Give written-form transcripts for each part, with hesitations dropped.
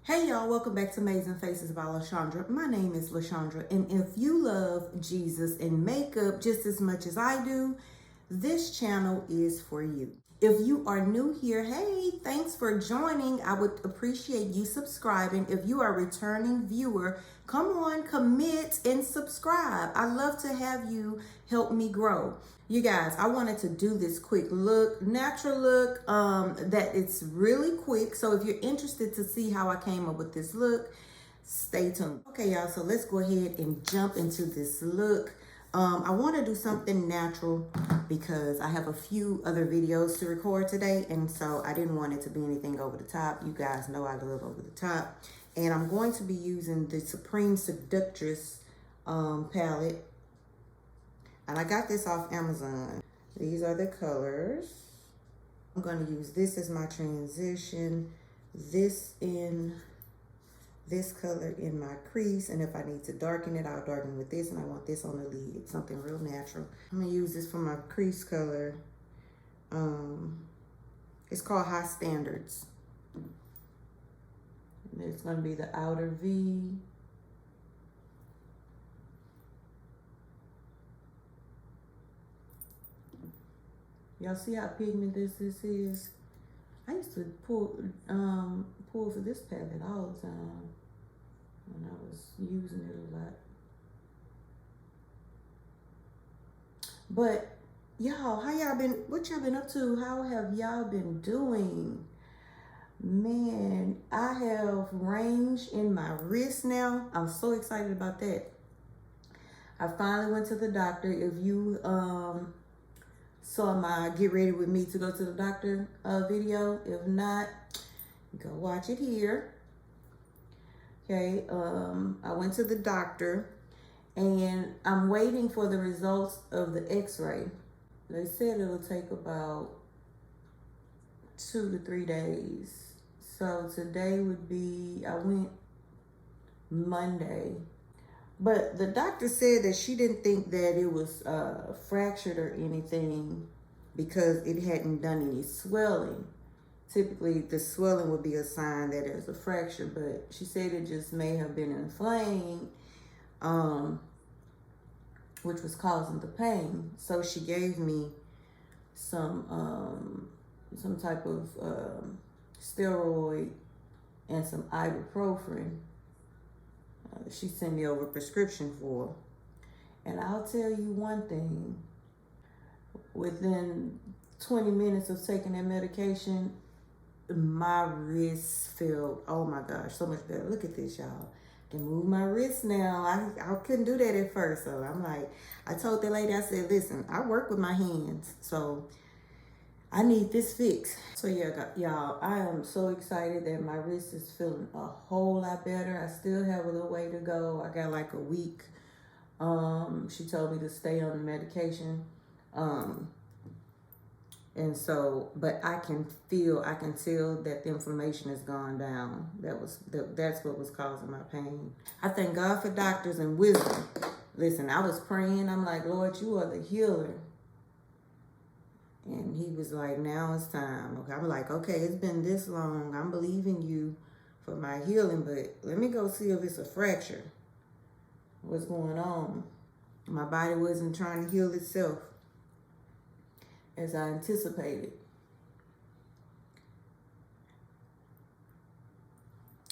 Hey y'all, welcome back to Amazing Faces by LaShondra. My name is LaShondra, and if you love Jesus and makeup just as much as I do, this channel is for you. If you are new here, hey, thanks for joining. I would appreciate you subscribing. If you are a returning viewer, come on, commit and subscribe. I love to have you help me grow. You guys, I wanted to do this quick look, natural look, that it's really quick. So if you're interested to see how I came up with this look, stay tuned. Okay, y'all, so let's go ahead and jump into this look. I want to do something natural because I have a few other videos to record today, and so I didn't want it to be anything over the top. You guys know I love over the top. And I'm going to be using the Supreme Seductress palette. And I got this off Amazon. These are the colors. I'm going to use this as my transition. This color in my crease, and if I need to darken it, I'll darken with this, and I want this on the lid, something real natural. I'm gonna use this for my crease color. It's called High Standards. And it's gonna be the outer V. Y'all see how pigmented this is? I used to pull for this palette all the time when I was using it a lot. But y'all, how y'all been? What y'all been up to? How have y'all been doing? Man, I have range in my wrist now. I'm so excited about that. I finally went to the doctor. If you saw my get ready with me to go to the doctor video, if not, go watch it here. Okay, I went to the doctor and I'm waiting for the results of the x-ray. They said it'll take about 2 to 3 days. So today would be, I went Monday. But the doctor said that she didn't think that it was fractured or anything because it hadn't done any swelling. Typically, the swelling would be a sign that there's a fracture, but she said it just may have been inflamed, which was causing the pain. So she gave me some type of steroid and some ibuprofen. She sent me over a prescription for. And I'll tell you one thing, within 20 minutes of taking that medication, my wrist felt, oh my gosh, so much better. Look at this, y'all. I can move my wrist now. I couldn't do that at first. So I'm like, I told the lady, I said, listen, I work with my hands, so I need this fixed. So yeah, y'all, I am so excited that my wrist is feeling a whole lot better. I still have a little way to go. I got like a week. She told me to stay on the medication. And so, but I can tell that the inflammation has gone down. That's what was causing my pain. I thank God for doctors and wisdom. Listen, I was praying. I'm like, Lord, you are the healer. And he was like, now it's time. Okay, I'm like, okay, it's been this long. I'm believing you for my healing, but let me go see if it's a fracture. What's going on? My body wasn't trying to heal itself as I anticipated.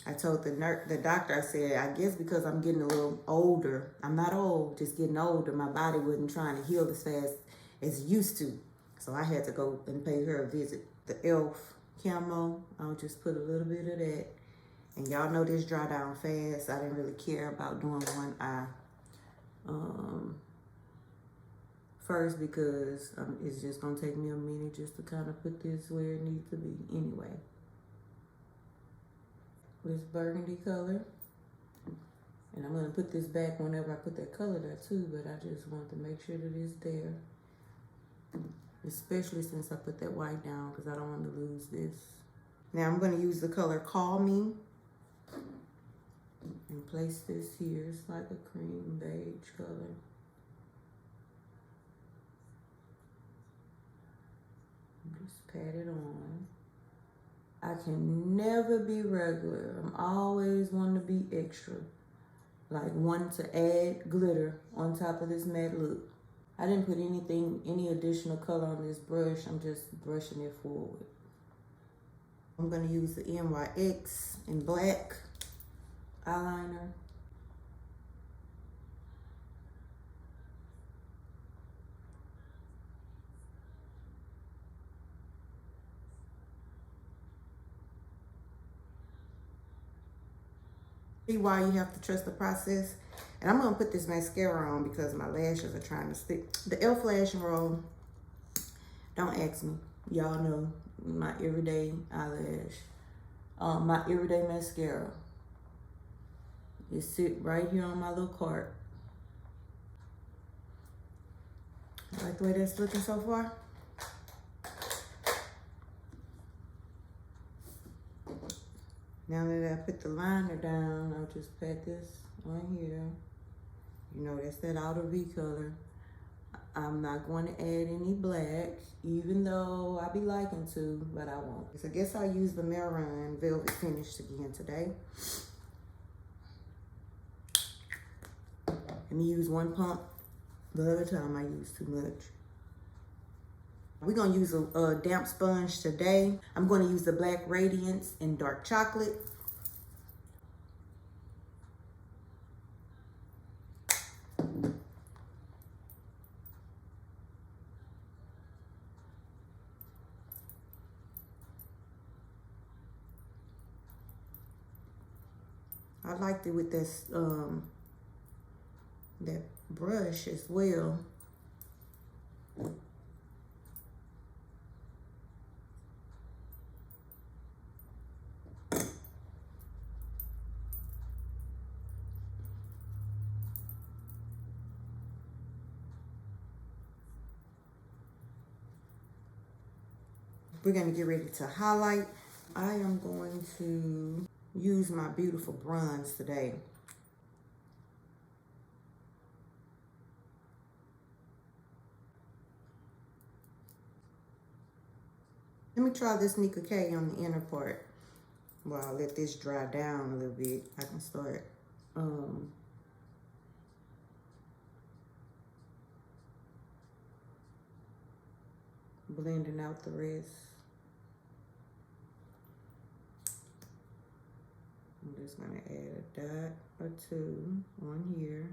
I told the doctor, I said, I guess because I'm getting a little older, I'm not old, just getting older, my body wasn't trying to heal as fast as it used to. So I had to go and pay her a visit. The e.l.f. camo, I'll just put a little bit of that. And y'all know this dry down fast. I didn't really care about doing one eye first because it's just gonna take me a minute just to kind of put this where it needs to be anyway. This burgundy color. And I'm gonna put this back whenever I put that color there too, but I just want to make sure that it's there. Especially since I put that white down because I don't want to lose this. Now I'm going to use the color Call Me and place this here. It's like a cream beige color. Just pat it on. I can never be regular. I'm always wanting to be extra. Like wanting to add glitter on top of this matte look. I didn't put any additional color on this brush. I'm just brushing it forward. I'm gonna use the NYX in black eyeliner. See why you have to trust the process. And I'm gonna put this mascara on because my lashes are trying to stick. The e.l.f. Lash and Roll, don't ask me. Y'all know my everyday eyelash. My everyday mascara. It sit right here on my little cart. Like the way that's looking so far? Now that I put the liner down, I'll just pat this on here. You know, that's that outer V color. I'm not going to add any black, even though I be liking to, but I won't. So I guess I'll use the Marin Velvet Finish again today. Let me use one pump. The other time I use too much. We're gonna use a damp sponge today. I'm gonna use the Black Radiance in Dark Chocolate. I liked it with this that brush as well. We're gonna get ready to highlight. I am going to use my beautiful bronze today. Let me try this Nika K on the inner part. Well, I'll let this dry down a little bit. I can start blending out the rest. I'm just gonna add a dot or two on here.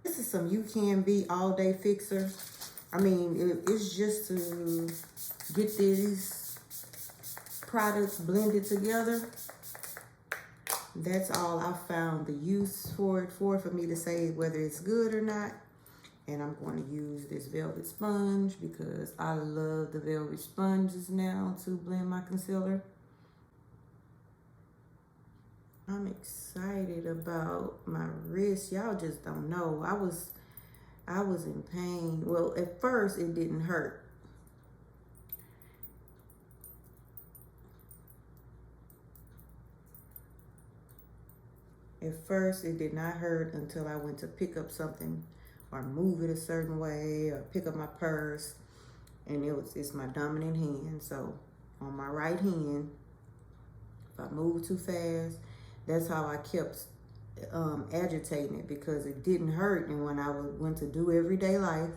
This is some You Can Be All Day Fixer. I mean, it's just to get these products blended together. That's all I found the use for it for me to say whether it's good or not. And I'm going to use this velvet sponge because I love the velvet sponges now to blend my concealer. I'm excited about my wrist. Y'all just don't know. I was in pain. Well, at first it didn't hurt. At first it did not hurt until I went to pick up something or move it a certain way or pick up my purse, and it's my dominant hand. So on my right hand, if I move too fast, that's how I kept agitating it, because it didn't hurt. And when I went to do everyday life,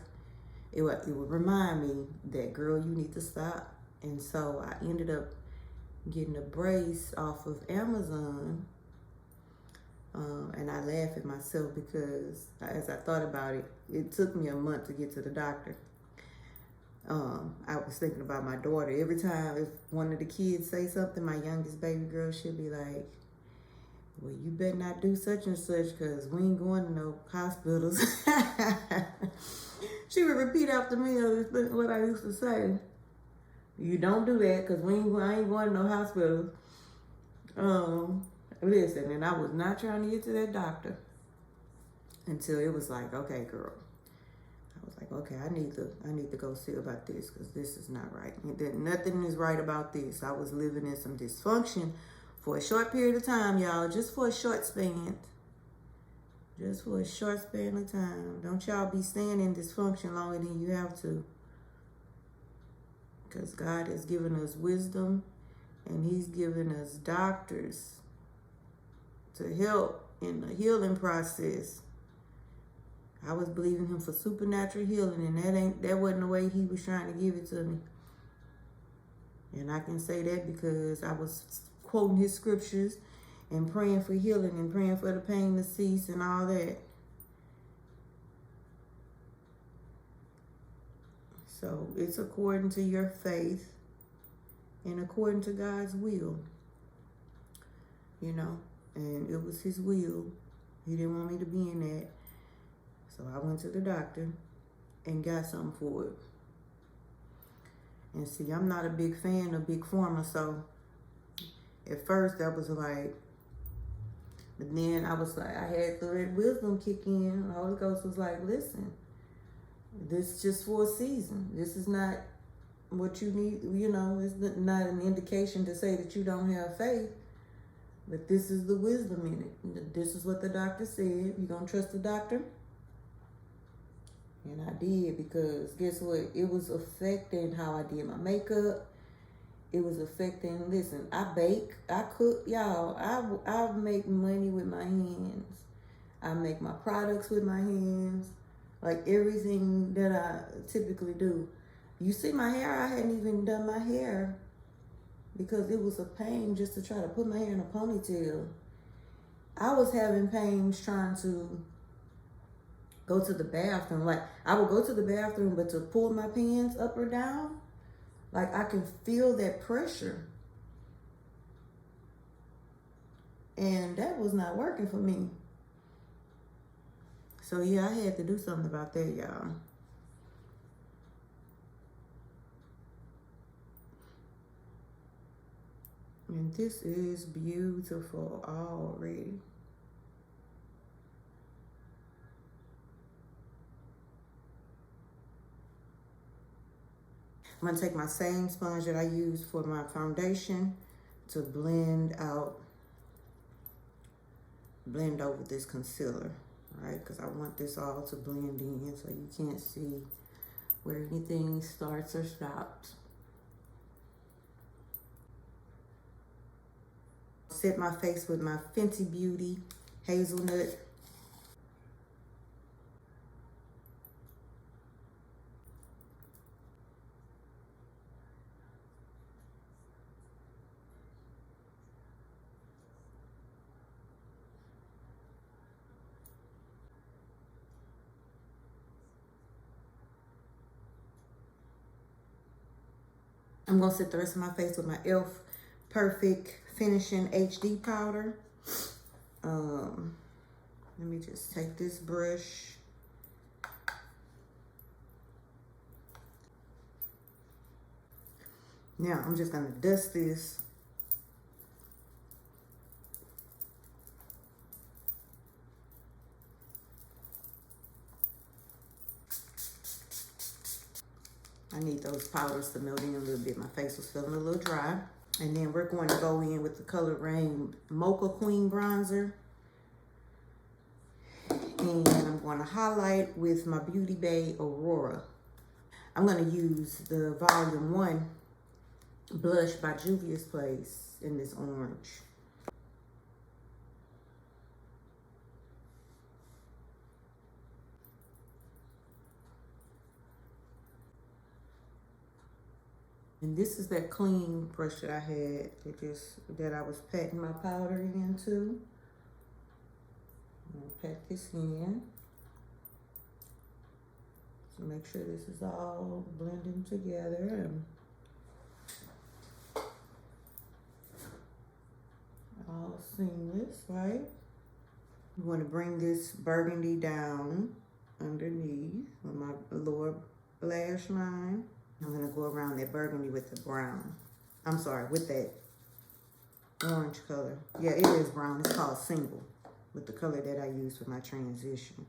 it would remind me that, girl, you need to stop. And so I ended up getting a brace off of Amazon. And I laugh at myself because as I thought about it, it took me a month to get to the doctor. I was thinking about my daughter. Every time if one of the kids say something, my youngest baby girl, she'll be like, well, you better not do such and such because we ain't going to no hospitals. She would repeat after me what I used to say. You don't do that because I ain't going to no hospitals. Listen, and I was not trying to get to that doctor until it was like, okay, girl. I was like, okay, I need to go see about this because this is not right. Nothing is right about this. I was living in some dysfunction for a short period of time, y'all, just for a short span. Just for a short span of time. Don't y'all be staying in dysfunction longer than you have to. Because God has given us wisdom And he's giving us doctors to help in the healing process. I was believing him for supernatural healing, and that wasn't the way he was trying to give it to me. And I can say that because I was quoting his scriptures and praying for healing and praying for the pain to cease and all that. So it's according to your faith and according to God's will, you know, and it was his will. He didn't want me to be in that. So I went to the doctor and got something for it. And see, I'm not a big fan of big pharma, so at first that was like, but then I was like, I had the red wisdom kick in. The Holy Ghost was like, listen, this is just for a season. This is not what you need, you know, it's not an indication to say that you don't have faith, but this is the wisdom in it. This is what the doctor said. You gonna trust the doctor? And I did, because guess what? It was affecting how I did my makeup. It was affecting, listen, I bake, I cook, y'all. I make money with my hands. I make my products with my hands. Like everything that I typically do. You see my hair, I hadn't even done my hair because it was a pain just to try to put my hair in a ponytail. I was having pains trying to go to the bathroom. Like I would go to the bathroom, but to pull my pants up or down, like I can feel that pressure. And that was not working for me. So yeah, I had to do something about that, y'all. And this is beautiful already. I'm gonna take my same sponge that I used for my foundation to blend over this concealer, right? Because I want this all to blend in so you can't see where anything starts or stops. Set my face with my Fenty Beauty Hazelnut. I'm gonna set the rest of my face with my e.l.f. Perfect Finishing HD powder. Let me just take this brush. Now I'm just gonna dust this. I need those powders to melt in a little bit. My face was feeling a little dry. And then we're going to go in with the Color Rain Mocha Queen Bronzer. And I'm going to highlight with my Beauty Bay Aurora. I'm going to use the Volume 1 blush by Juvia's Place in this orange. And this is that clean brush that I had, that I was patting my powder into. I'm gonna pat this in to make sure this is all blending together and all seamless, right? You want to bring this burgundy down underneath on my lower lash line. I'm gonna go around that burgundy with the brown. I'm sorry, with that orange color. Yeah, it is brown. It's called Single, with the color that I used for my transition.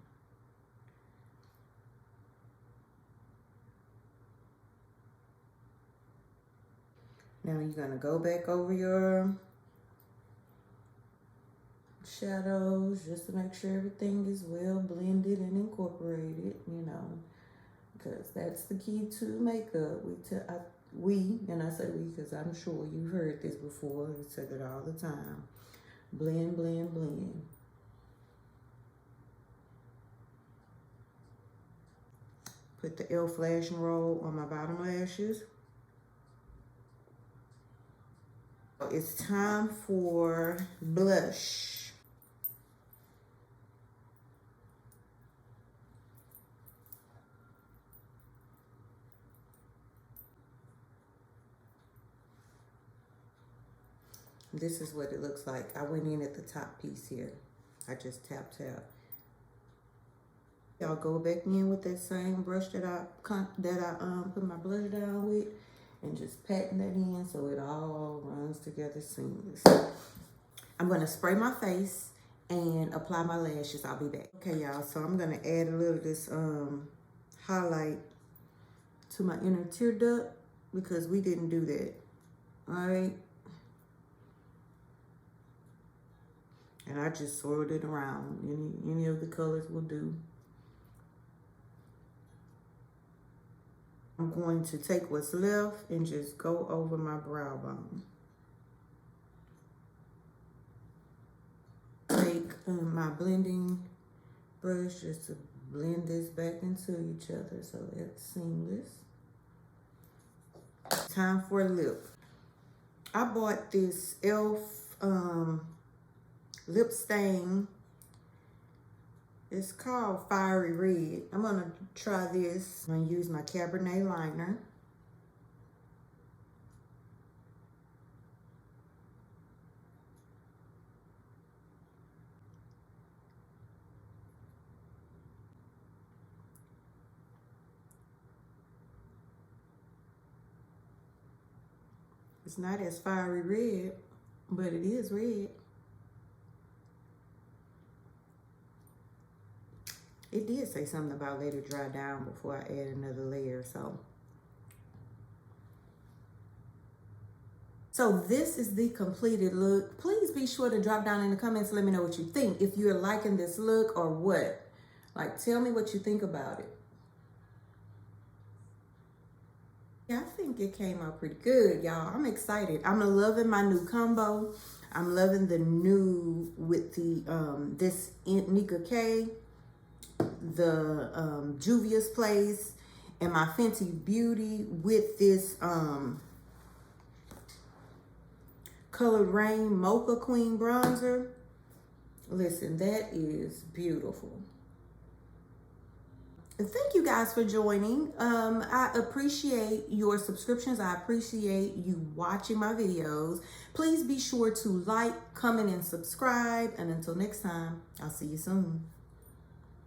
Now you're gonna go back over your shadows just to make sure everything is well blended and incorporated, you know. Because that's the key to makeup. We, and I say we because I'm sure you've heard this before. We say it all the time. Blend, blend, blend. Put the e.l.f. Lash and Roll on my bottom lashes. It's time for blush. This is what it looks like. I went in at the top piece here. I just tap. Y'all go back in with that same brush that I put my blush down with, and just patting that in so it all runs together seamless. I'm gonna spray my face and apply my lashes. I'll be back. Okay, y'all, so I'm gonna add a little of this highlight to my inner tear duct because we didn't do that, all right? And I just swirled it around. Any of the colors will do. I'm going to take what's left and just go over my brow bone. Take my blending brush just to blend this back into each other so it's seamless. Time for a lip. I bought this e.l.f. Lip stain. It's called Fiery Red. I'm gonna try this. I'm gonna use my Cabernet liner. It's not as fiery red, but it is red. It did say something about let it dry down before I add another layer, So this is the completed look. Please be sure to drop down in the comments, let me know what you think. If you're liking this look or what. Like, tell me what you think about it. Yeah, I think it came out pretty good, y'all. I'm excited. I'm loving my new combo. I'm loving the new with the this Nika K, the Juvia's Place, and my Fenty Beauty with this Colored Rain Mocha Queen bronzer. Listen, that is beautiful. Thank you guys for joining. I appreciate your subscriptions. I appreciate you watching my videos. Please be sure to like, comment, and subscribe. And until next time, I'll see you soon.